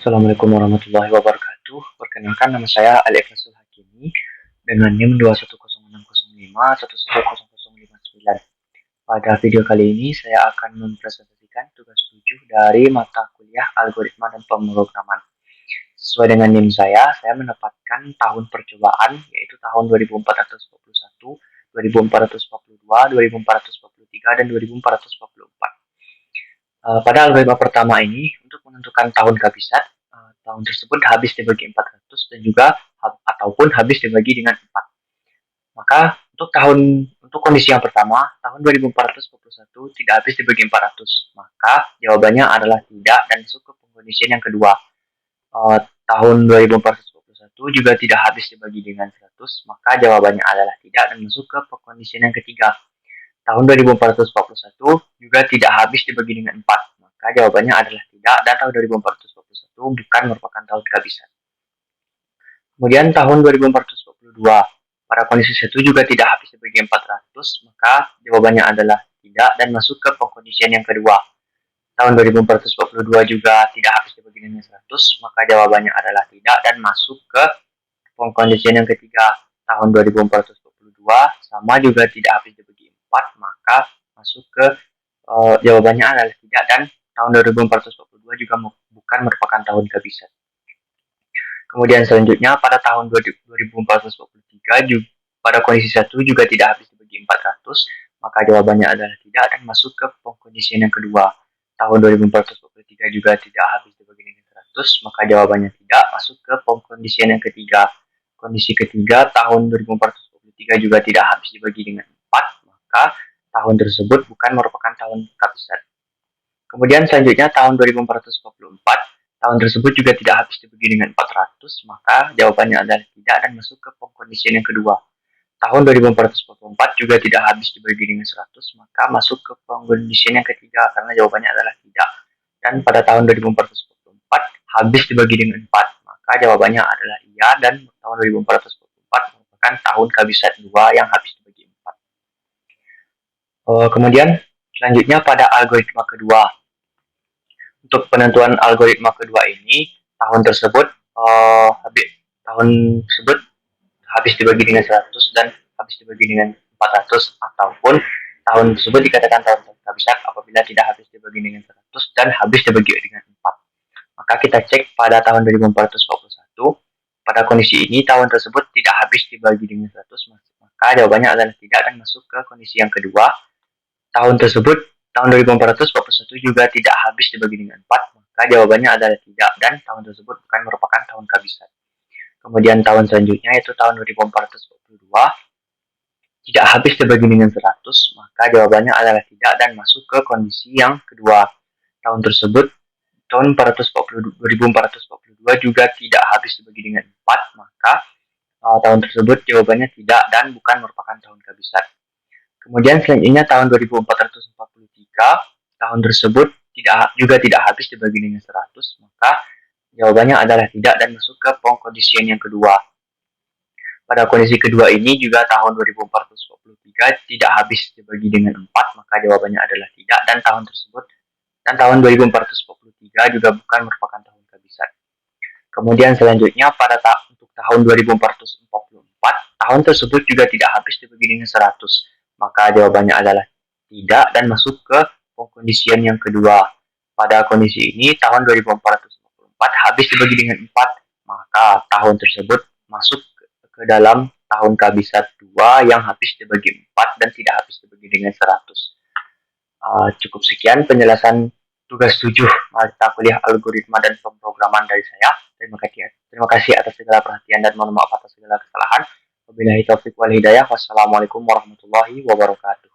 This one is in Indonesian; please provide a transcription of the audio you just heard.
Assalamualaikum warahmatullahi wabarakatuh. Perkenalkan, nama saya Ali Ikhlasul Hakimi dengan NIM 2106051100059. Pada video kali ini saya akan mempresentasikan tugas 7 dari mata kuliah Algoritma dan Pemrograman. Sesuai dengan NIM saya mendapatkan tahun percobaan yaitu tahun 2441, 2442, 2443, dan 2444. Pada algoritma pertama ini, untuk menentukan tahun kehabisan, tahun tersebut habis dibagi 400 dan juga ataupun habis dibagi dengan 4. Maka untuk kondisi yang pertama, tahun 2441 tidak habis dibagi 400. Maka jawabannya adalah tidak dan masuk ke pengkondisian yang kedua. Tahun 2441 juga tidak habis dibagi dengan 100, maka jawabannya adalah tidak dan masuk ke pengkondisian yang ketiga. Tahun 2441 juga tidak habis dibagi dengan 4, maka jawabannya adalah tidak dan tahun 2441 bukan merupakan tahun kehabisan. Kemudian tahun 2442 pada kondisi 1 juga tidak habis dibagi 400, maka jawabannya adalah tidak dan masuk ke pengkondisian yang kedua. Tahun 2442 juga tidak habis dibagi dengan 100, maka jawabannya adalah tidak dan masuk ke pengkondisian yang ketiga. Tahun 2442 sama juga tidak habis dibagi 4, maka masuk ke jawabannya adalah tidak dan tahun 2442 juga bukan merupakan tahun kehabisan. Kemudian selanjutnya pada tahun 2443 juga pada kondisi 1 juga tidak habis dibagi 400, maka jawabannya adalah tidak dan masuk ke pengkondisian yang kedua. Tahun 2443 juga tidak habis dibagi dengan 100, maka jawabannya tidak masuk ke pengkondisian yang ketiga. Kondisi ketiga, tahun 2443 juga tidak habis dibagi dengan 4, maka tahun tersebut bukan merupakan tahun kehabisan. Kemudian selanjutnya tahun 2444, tahun tersebut juga tidak habis dibagi dengan 400, maka jawabannya adalah tidak dan masuk ke pengkondisian yang kedua. Tahun 2444 juga tidak habis dibagi dengan 100, maka masuk ke pengkondisian yang ketiga karena jawabannya adalah tidak. Dan pada tahun 2444 habis dibagi dengan 4, maka jawabannya adalah iya dan tahun 2444 merupakan tahun kehabisan 2 yang habis dibagi 4. Kemudian selanjutnya pada algoritma kedua. Untuk penentuan algoritma kedua ini, tahun tersebut habis dibagi dengan 100 dan habis dibagi dengan 400, ataupun tahun tersebut dikatakan tahun kehabisan apabila tidak habis dibagi dengan 100 dan habis dibagi dengan 4. Maka kita cek pada tahun 2441, pada kondisi ini tahun tersebut tidak habis dibagi dengan 100, maka jawabannya adalah tidak dan masuk ke kondisi yang kedua. Tahun 2441 juga tidak habis dibagi dengan 4, maka jawabannya adalah tidak dan tahun tersebut bukan merupakan tahun kehabisan. Kemudian tahun selanjutnya yaitu tahun 2442 tidak habis dibagi dengan 100, maka jawabannya adalah tidak dan masuk ke kondisi yang kedua. Tahun 2442 juga tidak habis dibagi dengan 4, maka tahun tersebut jawabannya tidak dan bukan merupakan tahun kehabisan. Kemudian selanjutnya tahun 2443, tahun tersebut juga tidak habis dibagi dengan 100, maka jawabannya adalah tidak dan masuk ke pengkondisian yang kedua. Pada kondisi kedua ini juga tahun 2443 tidak habis dibagi dengan 4, maka jawabannya adalah tidak dan tahun 2443 juga bukan merupakan tahun kehabisan. Kemudian selanjutnya untuk tahun 2444, tahun tersebut juga tidak habis dibagi dengan 100, maka jawabannya adalah tidak dan masuk ke pengkondisian yang kedua. Pada kondisi ini tahun 2444 habis dibagi dengan 4, maka tahun tersebut masuk ke dalam tahun kehabisan 2 yang habis dibagi 4 dan tidak habis dibagi dengan 100. Cukup sekian penjelasan tugas 7 mata kuliah algoritma dan pemrograman dari saya. Terima kasih atas segala perhatian dan mohon maaf atas segala kesalahan. Wabillahi taufiq wal hidayah. Wassalamualaikum warahmatullahi wabarakatuh.